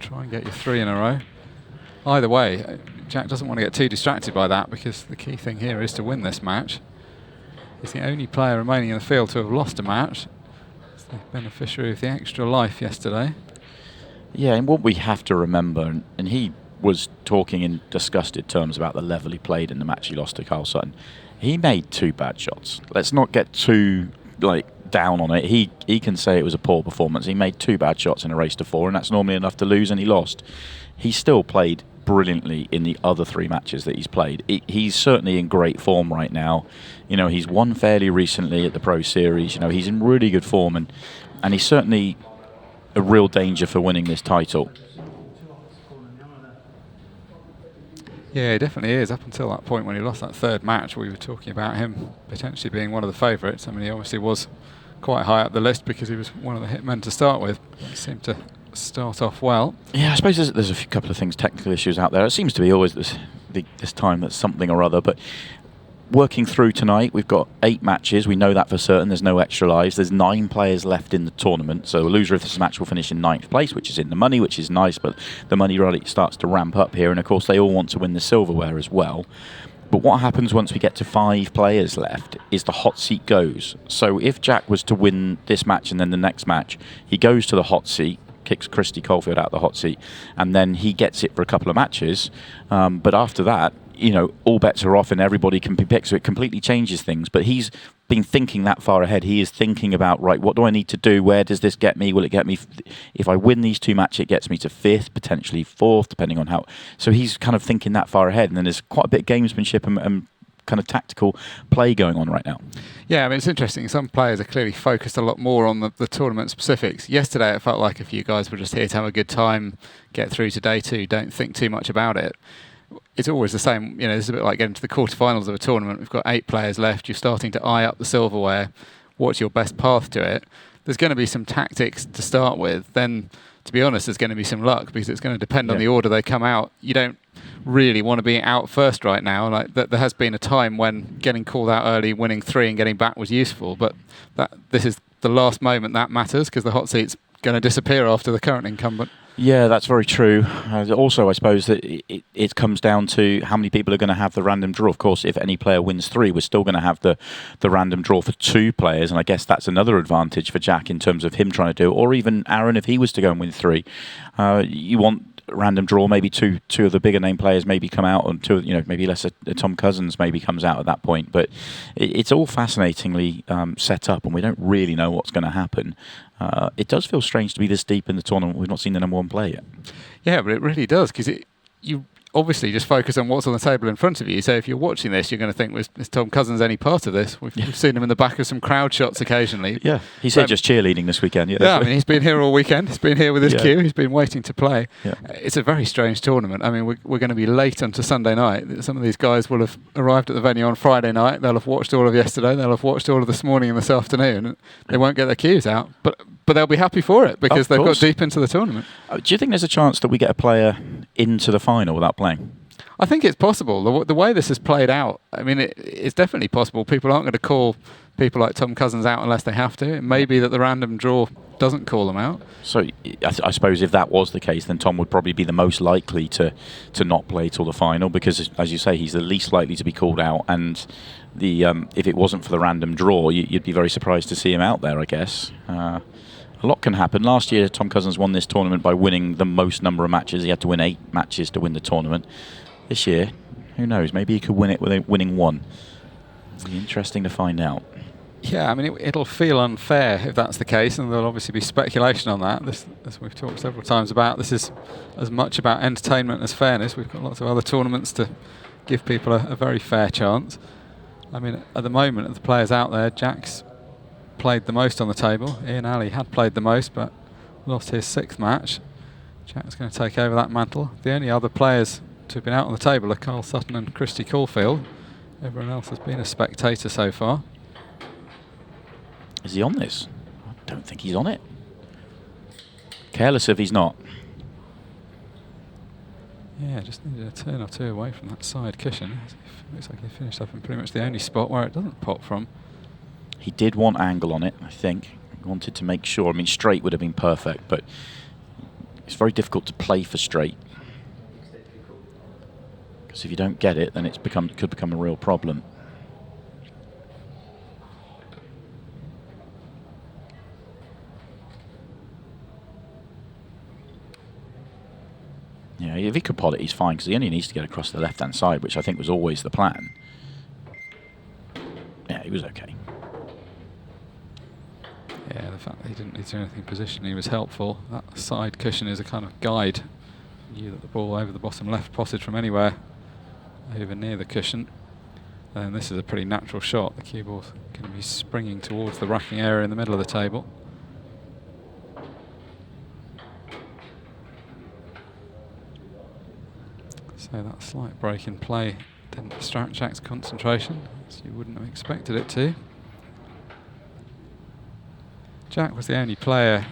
try and get your 3 in a row. Either way, Jack doesn't want to get too distracted by that, because the key thing here is to win this match. He's the only player remaining in the field to have lost a match. He's the beneficiary of the extra life yesterday. Yeah, and what we have to remember, and he was talking in disgusted terms about the level he played in the match he lost to Carl Sutton. He made 2 bad shots. Let's not get too down on it. He can say it was a poor performance. He made 2 bad shots in a race to 4, and that's normally enough to lose, and he lost. He still played brilliantly in the other 3 matches that he's played. He's certainly in great form right now. He's won fairly recently at the Pro Series. He's in really good form, and he's certainly a real danger for winning this title. Yeah, he definitely is. Up until that point when he lost that 3rd match, we were talking about him potentially being one of the favourites. I mean, he obviously was quite high up the list because he was one of the hitmen to start with. He seemed to start off well. Yeah, I suppose there's a couple of things, technical issues out there. It seems to be always this time that's something or other, but working through tonight, we've got 8 matches. We know that for certain. There's no extra lives. There's 9 players left in the tournament. So a loser of this match will finish in 9th place, which is in the money, which is nice. But the money really starts to ramp up here. And, of course, they all want to win the silverware as well. But what happens once we get to 5 players left is the hot seat goes. So if Jack was to win this match and then the next match, he goes to the hot seat, kicks Christy Caulfield out of the hot seat, and then he gets it for a couple of matches. But after that, all bets are off and everybody can be picked, so it completely changes things. But he's been thinking that far ahead. He is thinking about, right, what do I need to do? Where does this get me? Will it get me, if I win these 2 matches, it gets me to 5th, potentially 4th, depending on how. So he's kind of thinking that far ahead, and then there's quite a bit of gamesmanship and kind of tactical play going on right now. Yeah, I mean, it's interesting. Some players are clearly focused a lot more on the tournament specifics. Yesterday, it felt like if you guys were just here to have a good time, get through to day 2, don't think too much about it. It's always the same. This is a bit like getting to the quarterfinals of a tournament. We've got 8 players left. You're starting to eye up the silverware. What's your best path to it? There's going to be some tactics to start with. Then, to be honest, there's going to be some luck, because it's going to depend on the order they come out. You don't really want to be out first right now. There has been a time when getting called out early, winning 3 and getting back was useful, but this is the last moment that matters, because the hot seat's going to disappear after the current incumbent. Yeah, that's very true. Also, I suppose that it comes down to how many people are going to have the random draw. Of course, if any player wins 3, we're still going to have the random draw for 2 players, and I guess that's another advantage for Jack in terms of him trying to do it, or even Aaron if he was to go and win 3. You want random draw, maybe two of the bigger name players maybe come out, and maybe less Tom Cousins maybe comes out at that point. But it's all fascinatingly set up, and we don't really know what's going to happen. It does feel strange to be this deep in the tournament. We've not seen the number 1 player yet. Yeah, but it really does, because you obviously just focus on what's on the table in front of you. So if you're watching this, you're going to think, is Tom Cousins any part of this? We've seen him in the back of some crowd shots occasionally. Yeah, he said just cheerleading this weekend. Yeah, I mean, he's been here all weekend. He's been here with his cue. He's been waiting to play. Yeah. It's a very strange tournament. I mean, we're going to be late onto Sunday night. Some of these guys will have arrived at the venue on Friday night. They'll have watched all of yesterday. They'll have watched all of this morning and this afternoon. They won't get their cues out. But they'll be happy for it, because they've got deep into the tournament. Do you think there's a chance that we get a player into the final without playing? I think it's possible. The way this has played out, I mean, it's definitely possible. People aren't going to call people like Tom Cousins out unless they have to. It may be that the random draw doesn't call them out. So I suppose if that was the case, then Tom would probably be the most likely to not play till the final, because, as you say, he's the least likely to be called out. And if it wasn't for the random draw, you'd be very surprised to see him out there, I guess. A lot can happen. Last year, Tom Cousins won this tournament by winning the most number of matches. He had to win 8 matches to win the tournament. This year, who knows? Maybe he could win it with winning 1. It'll be interesting to find out. Yeah, I mean, it'll feel unfair if that's the case, and there'll obviously be speculation on that. This, as we've talked several times about, this is as much about entertainment as fairness. We've got lots of other tournaments to give people a very fair chance. I mean, at the moment, of the players out there, Jack's played the most on the table. Ian Alley had played the most, but lost his 6th match. Jack's going to take over that mantle. The only other players to have been out on the table are Carl Sutton and Christy Caulfield. Everyone else has been a spectator so far. Is he on this? I don't think he's on it. Careless if he's not. Yeah, just needed a turn or 2 away from that side cushion. Looks like he finished up in pretty much the only spot where it doesn't pop from. He did want angle on it, I think. He wanted to make sure. I mean, straight would have been perfect, but It's very difficult to play for straight, because if you don't get it, then could become a real problem. Yeah, if he could pot it, he's fine, because he only needs to get across the left-hand side, which I think was always the plan. Yeah, he was okay. Yeah, the fact that he didn't need to do anything positionally was helpful. That side cushion is a kind of guide. You knew that the ball over the bottom left potted from anywhere over near the cushion. And this is a pretty natural shot. The cue ball's going to be springing towards the racking area in the middle of the table. So that slight break in play didn't distract Jack's concentration, as you wouldn't have expected it to. Jack was the only player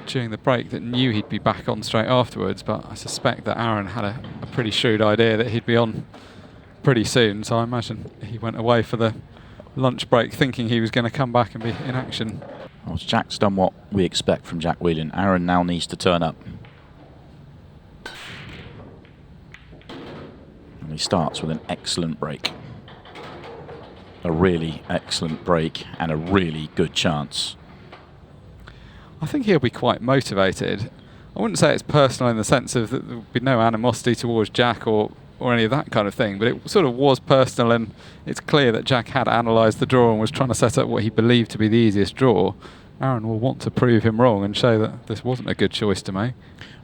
during the break that knew he'd be back on straight afterwards, but I suspect that Aaron had a pretty shrewd idea that he'd be on pretty soon, so I imagine he went away for the lunch break thinking he was going to come back and be in action. Well, Jack's done what we expect from Jack Whelan. Aaron now needs to turn up. And he starts with an excellent break. A really excellent break and a really good chance. I think he'll be quite motivated. I wouldn't say it's personal in the sense of that there would be no animosity towards Jack or any of that kind of thing, but it sort of was personal, and it's clear that Jack had analysed the draw and was trying to set up what he believed to be the easiest draw. Aaron will want to prove him wrong and show that this wasn't a good choice to make.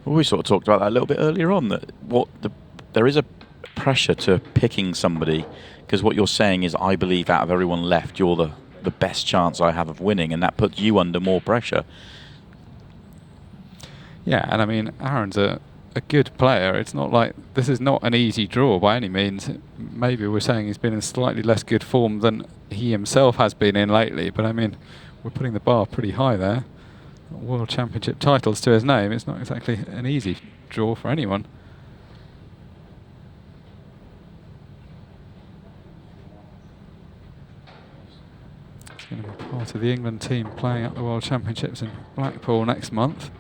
Well, we sort of talked about that a little bit earlier on, that there is a pressure to picking somebody, because what you're saying is, I believe out of everyone left, you're the best chance I have of winning, and that puts you under more pressure. Yeah, and I mean, Aaron's a good player. It's not like this is not an easy draw by any means. Maybe we're saying he's been in slightly less good form than he himself has been in lately, but I mean, we're putting the bar pretty high there. World Championship titles to his name. It's not exactly an easy draw for anyone. He's going to be part of the England team playing at the World Championships in Blackpool next month.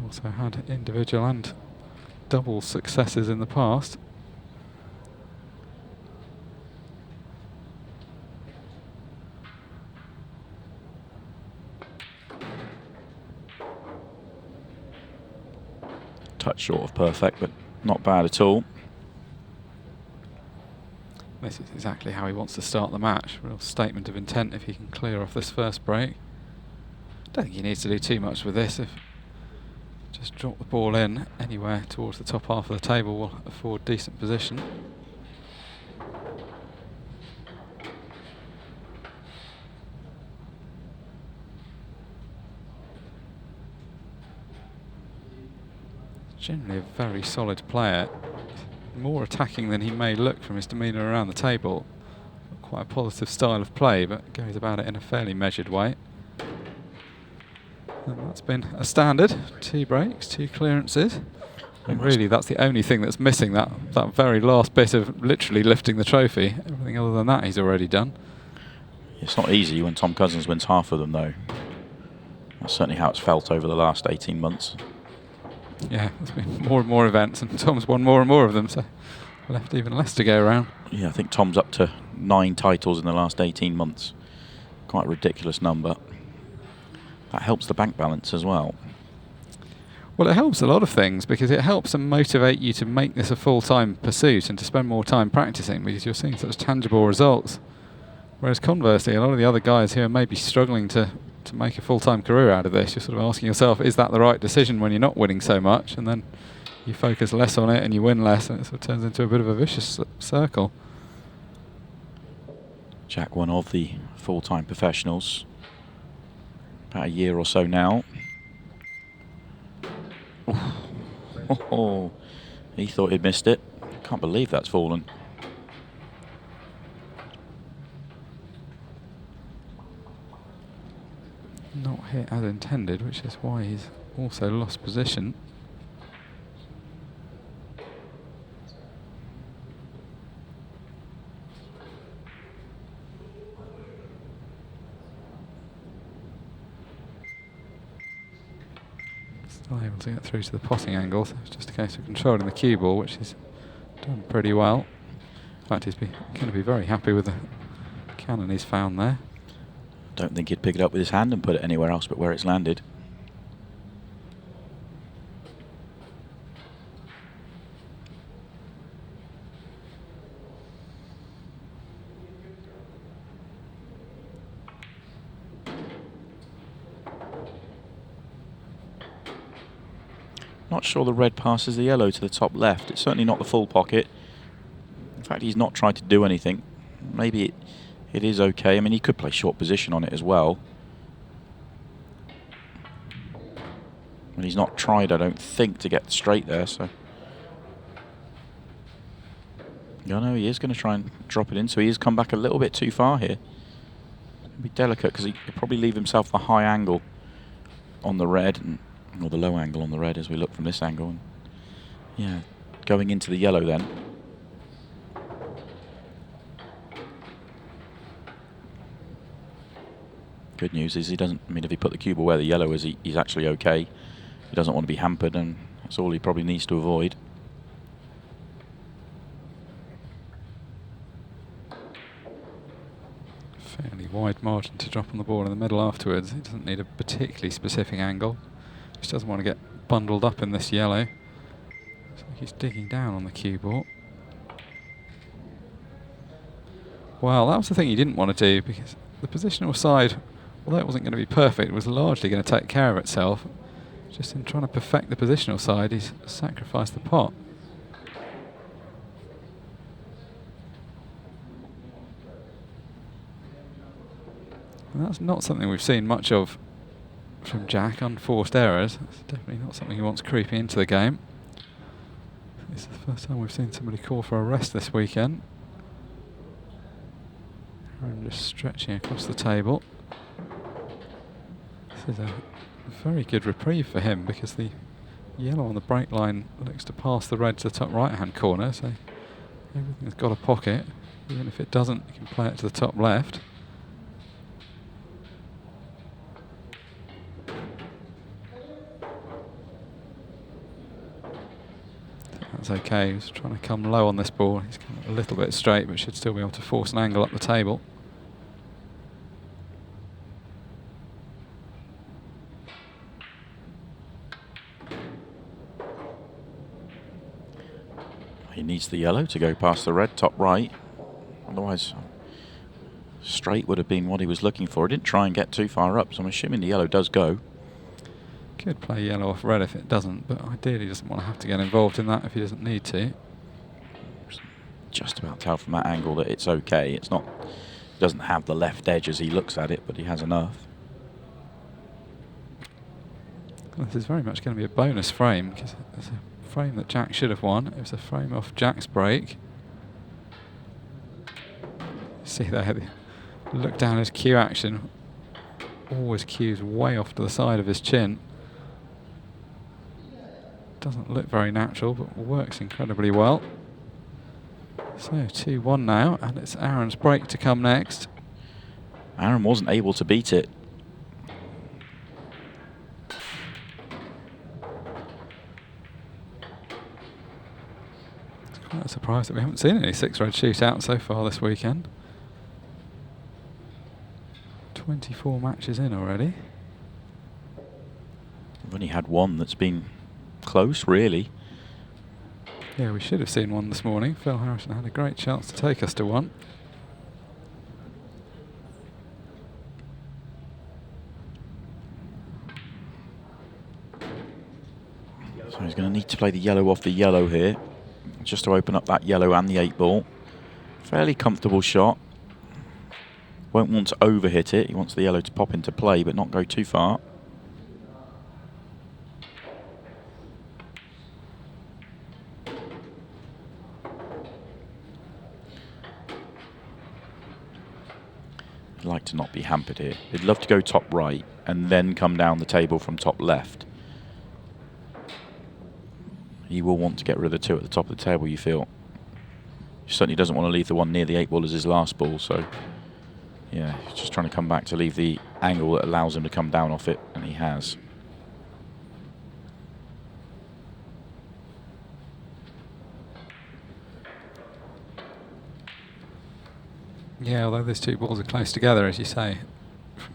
Also had individual and double successes in the past. Touch short of perfect, but not bad at all. This is exactly how he wants to start the match. Real statement of intent if he can clear off this first break. Don't think he needs to do too much with this. If just drop the ball in anywhere towards the top half of the table will afford decent position. Generally a very solid player, more attacking than he may look from his demeanour around the table. Quite a positive style of play, but goes about it in a fairly measured way. And that's been a standard. 2 breaks, 2 clearances. And really that's the only thing that's missing, that very last bit of literally lifting the trophy. Everything other than that he's already done. It's not easy when Tom Cousins wins half of them, though. That's certainly how it's felt over the last 18 months. Yeah, there's been more and more events, and Tom's won more and more of them, so left even less to go around. Yeah, I think Tom's up to 9 titles in the last 18 months. Quite a ridiculous number. That helps the bank balance as well. Well, it helps a lot of things, because it helps to motivate you to make this a full-time pursuit and to spend more time practicing, because you're seeing such tangible results. Whereas conversely, a lot of the other guys who are maybe struggling to make a full-time career out of this, you're sort of asking yourself, is that the right decision when you're not winning so much? And then you focus less on it and you win less, and it sort of turns into a bit of a vicious circle. Jack, one of the full-time professionals, about a year or so now. Oh, he thought he'd missed it. Can't believe that's fallen. Not hit as intended, which is why he's also lost position. to get through to the potting angle. So it's just a case of controlling the cue ball, which he's done pretty well. In fact, he's going to be very happy with the cannon he's found there. Don't think he'd pick it up with his hand and put it anywhere else but where it's landed. Not sure the red passes the yellow to the top left. It's certainly not the full pocket. In fact, he's not tried to do anything. Maybe it is okay. I mean, he could play short position on it as well. And he's not tried, I don't think, to get straight there, so. Yeah, no, he is going to try and drop it in, so he has come back a little bit too far here. It'll be delicate, because he'll probably leave himself the high angle on the red, or the low angle on the red as we look from this angle. And yeah, going into the yellow then. Good news is he doesn't, I mean, if he put the cue ball where the yellow is, he's actually okay. He doesn't want to be hampered, and that's all he probably needs to avoid. Fairly wide margin to drop on the ball in the middle afterwards. He doesn't need a particularly specific angle. Just doesn't want to get bundled up in this yellow. So he's digging down on the cue ball. Well, that was the thing he didn't want to do, because the positional side, although it wasn't going to be perfect, it was largely going to take care of itself. Just in trying to perfect the positional side, he's sacrificed the pot. And that's not something we've seen much of from Jack, unforced errors. It's definitely not something he wants creeping into the game. It's the first time we've seen somebody call for a rest this weekend. I'm just stretching across the table. This is a very good reprieve for him, because the yellow on the break line looks to pass the red to the top right hand corner, so everything's got a pocket. Even if it doesn't, you can play it to the top left. That's okay. He's trying to come low on this ball. He's come a little bit straight, but should still be able to force an angle up the table. He needs the yellow to go past the red top right. Otherwise, straight would have been what he was looking for. He didn't try and get too far up, so I'm assuming the yellow does go. Could play yellow off red if it doesn't, but ideally doesn't want to have to get involved in that if he doesn't need to. Just about tell from that angle that it's okay. It's not, he doesn't have the left edge as he looks at it, but he has enough. Well, this is very much going to be a bonus frame, because it's a frame that Jack should have won. It was a frame off Jack's break. See there, look down his cue action. Always cues way off to the side of his chin. Doesn't look very natural, but works incredibly well. So 2-1 now, and it's Aaron's break to come next. Aaron wasn't able to beat it. It's quite a surprise that we haven't seen any 6-red shootouts so far this weekend. 24 matches in already. We've only had one that's been close, really. Yeah, we should have seen one this morning. Phil Harrison had a great chance to take us to one. So he's going to need to play the yellow off the yellow here, just to open up that yellow and the 8-ball. Fairly comfortable shot. Won't want to overhit it. He wants the yellow to pop into play, but not go too far. I'd like to not be hampered here. He'd love to go top right and then come down the table from top left. He will want to get rid of the 2 at the top of the table, you feel. He certainly doesn't want to leave the one near the 8-ball as his last ball, so yeah, he's just trying to come back to leave the angle that allows him to come down off it, and he has. Yeah, although these two balls are close together, as you say,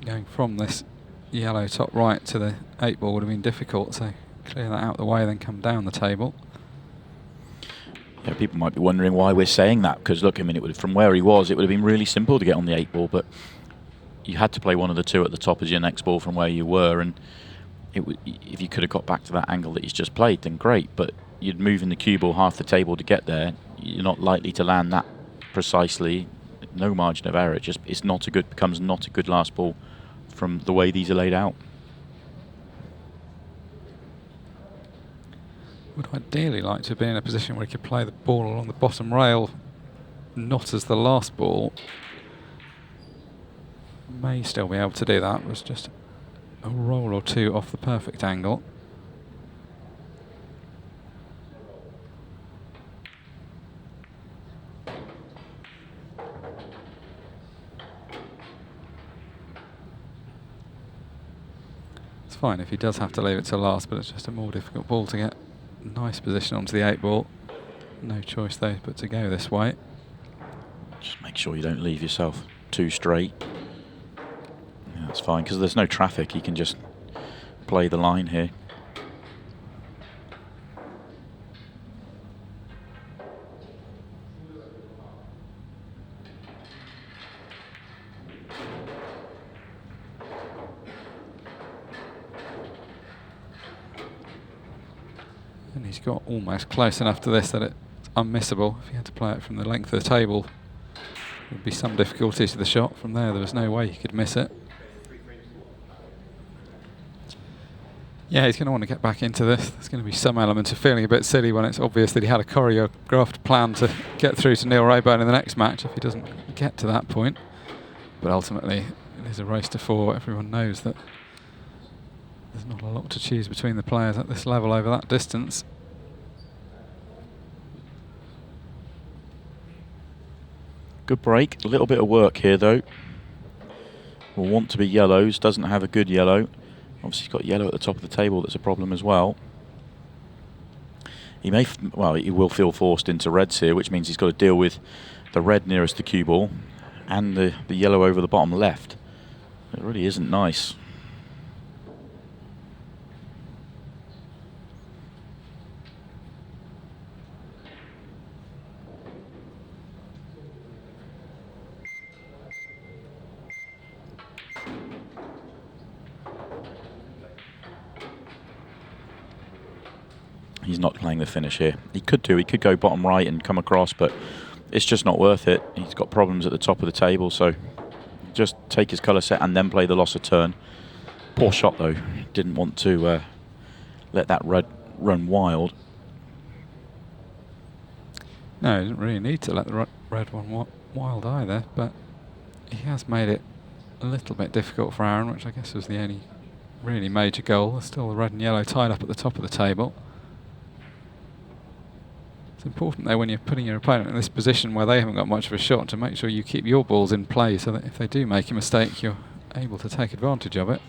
going from this yellow top right to the 8 ball would have been difficult, so clear that out of the way, then come down the table. Yeah, people might be wondering why we're saying that, because look, I mean, from where he was, it would have been really simple to get on the 8 ball, but you had to play one of the two at the top as your next ball from where you were, and if you could have got back to that angle that he's just played, then great, but you'd move in the cue ball half the table to get there. You're not likely to land that precisely. No margin of error. Becomes not a good last ball from the way these are laid out. Would ideally like to be in a position where he could play the ball along the bottom rail, not as the last ball. May still be able to do that. It was just a roll or two off the perfect angle. It's fine if he does have to leave it to last, but it's just a more difficult ball to get nice position onto the 8 ball. No choice though but to go this way. Just make sure you don't leave yourself too straight. Yeah, that's fine, because there's no traffic. You can just play the line here. And he's got almost close enough to this that it's unmissable. If he had to play it from the length of the table, there would be some difficulty to the shot. From there was no way he could miss it. Yeah, he's going to want to get back into this. There's going to be some element of feeling a bit silly when it's obvious that he had a choreographed plan to get through to Neil Rayburn in the next match if he doesn't get to that point. But ultimately, it is a race to 4. Everyone knows that there's not a lot to choose between the players at this level over that distance. Good break. A little bit of work here, though. Will want to be yellows. Doesn't have a good yellow. Obviously, he's got yellow at the top of the table. That's a problem as well. He he will feel forced into reds here, which means he's got to deal with the red nearest the cue ball and the yellow over the bottom left. It really isn't nice. He's not playing the finish here. He could go bottom right and come across, but it's just not worth it. He's got problems at the top of the table, so just take his colour set and then play the loss of turn. Poor shot though. Didn't want to let that red run wild. No, he didn't really need to let the red one wild either, but he has made it a little bit difficult for Aaron, which I guess was the only really major goal. There's still the red and yellow tied up at the top of the table. It's important though when you're putting your opponent in this position where they haven't got much of a shot to make sure you keep your balls in play so that if they do make a mistake you're able to take advantage of it.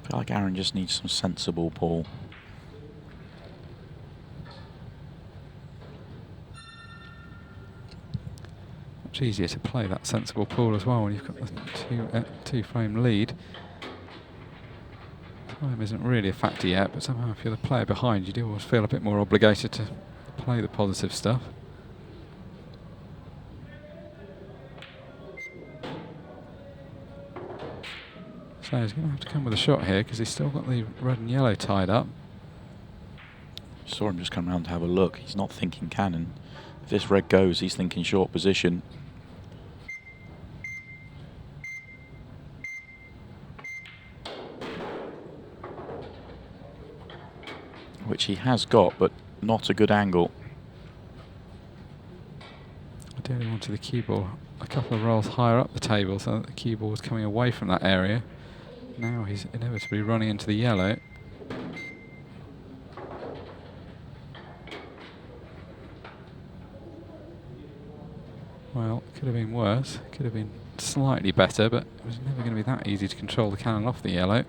I feel like Aaron just needs some sensible ball. Much easier to play that sensible pool as well when you've got the two-frame lead. Time isn't really a factor yet, but somehow if you're the player behind, you do always feel a bit more obligated to play the positive stuff. So he's going to have to come with a shot here because he's still got the red and yellow tied up. Saw him just come round to have a look. He's not thinking cannon. If this red goes, he's thinking short position. Which he has got, but not a good angle. Ideally wanted the cue ball a couple of rolls higher up the table so that the cue ball was coming away from that area. Now he's inevitably running into the yellow. Could have been worse. Could have been slightly better, but it was never going to be that easy to control the cannon off the yellow.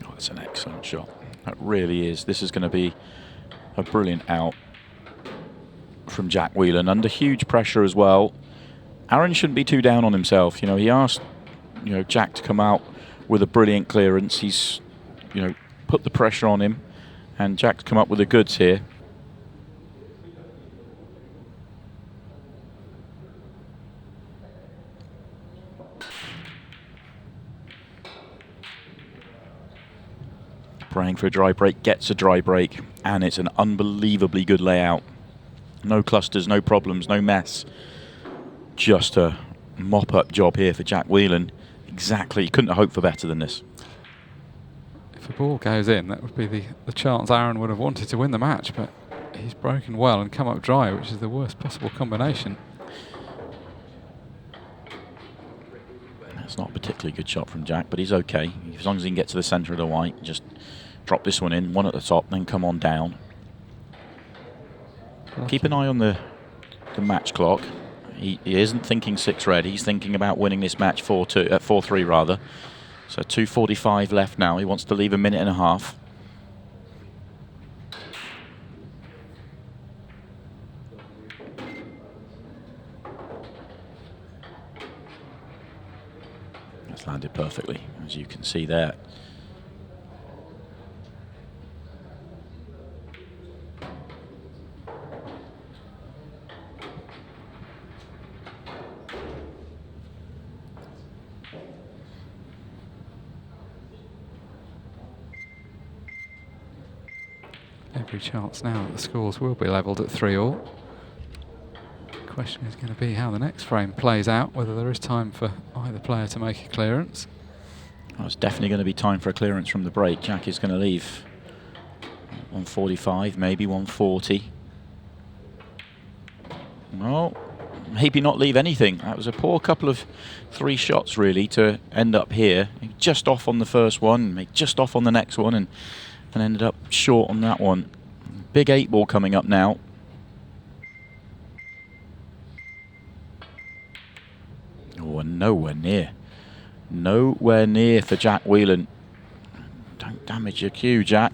Oh, that's an excellent shot. That really is. This is going to be a brilliant out from Jack Whelan, under huge pressure as well. Aaron shouldn't be too down on himself. You know, he asked, you know, Jack to come out with a brilliant clearance. He's, you know, put the pressure on him, and Jack's come up with the goods here. Praying for a dry break, gets a dry break, and it's an unbelievably good layout. No clusters, no problems, no mess. Just a mop-up job here for Jack Whelan. Exactly, you couldn't have hoped for better than this. If the ball goes in, that would be the chance Aaron would have wanted to win the match, but he's broken well and come up dry, which is the worst possible combination. That's not a particularly good shot from Jack, but he's okay. As long as he can get to the centre of the white, just drop this one in, one at the top, then come on down. Keep an eye on the match clock. He isn't thinking 6 red, he's thinking about winning this match 4-3 rather. So 2:45 left now, he wants to leave a minute and a half. That's landed perfectly, as you can see there. Every chance now that the scores will be levelled at 3-all. The question is going to be how the next frame plays out, whether there is time for either player to make a clearance. Well, it's definitely going to be time for a clearance from the break. Jack is going to leave 145, maybe 140. Well, maybe not leave anything. That was a poor couple of 3 shots really to end up here. Just off on the first one, just off on the next one, and ended up short on that one. Big 8 ball coming up now. Oh, and nowhere near. Nowhere near for Jack Whelan. Don't damage your cue, Jack.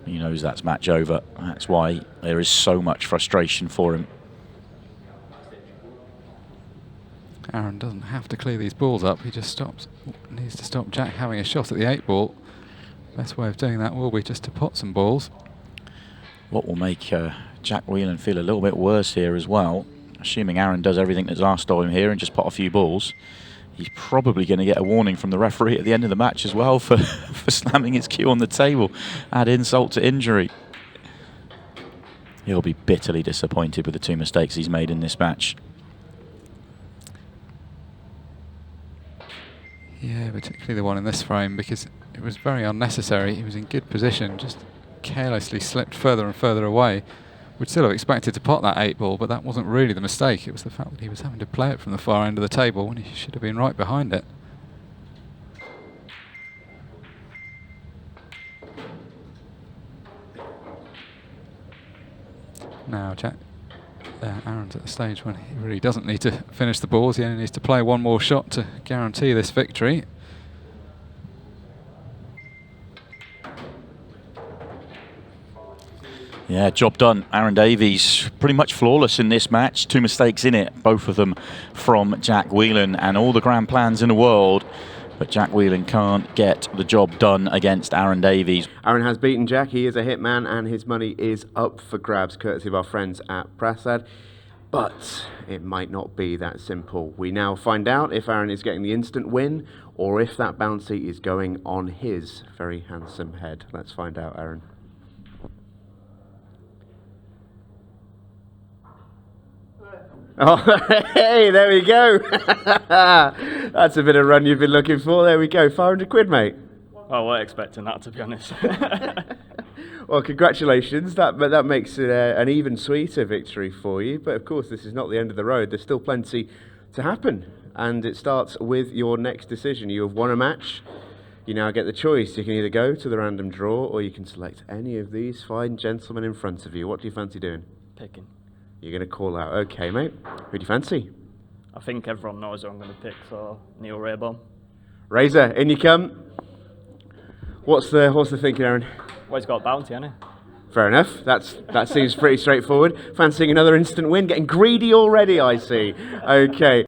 He knows that's match over. That's why there is so much frustration for him. Aaron doesn't have to clear these balls up, he just needs to stop Jack having a shot at the 8 ball. Best way of doing that will be just to pot some balls. What will make Jack Whelan feel a little bit worse here as well, assuming Aaron does everything that's asked of him here and just pot a few balls, he's probably going to get a warning from the referee at the end of the match as well for, for slamming his cue on the table. Add insult to injury. He'll be bitterly disappointed with the 2 mistakes he's made in this match. Yeah, particularly the one in this frame, because it was very unnecessary. He was in good position, just carelessly slipped further and further away. We'd still have expected to pot that 8 ball, but that wasn't really the mistake. It was the fact that he was having to play it from the far end of the table when he should have been right behind it. Now Aaron's at the stage when he really doesn't need to finish the balls. He only needs to play one more shot to guarantee this victory. Yeah, job done. Aaron Davies pretty much flawless in this match. 2 mistakes in it, both of them from Jack Whelan, and all the grand plans in the world. But Jack Whelan can't get the job done against Aaron Davies. Aaron has beaten Jack. He is a hitman, and his money is up for grabs, courtesy of our friends at Prasad. But it might not be that simple. We now find out if Aaron is getting the instant win, or if that bouncy is going on his very handsome head. Let's find out, Aaron. Oh, hey, there we go. That's a bit of run you've been looking for. There we go. 500 quid, mate. I weren't expecting that, to be honest. Well, congratulations. That makes it an even sweeter victory for you. But of course, this is not the end of the road. There's still plenty to happen. And it starts with your next decision. You have won a match. You now get the choice. You can either go to the random draw or you can select any of these fine gentlemen in front of you. What do you fancy doing? Picking. You're going to call out. Okay, mate. Who do you fancy? I think everyone knows who I'm going to pick, so Neil Rayburn. Razor, in you come. What's the thinking, Aaron? Well, he's got a bounty, hasn't he? Fair enough. That seems pretty straightforward. Fancying another instant win. Getting greedy already, I see. Okay.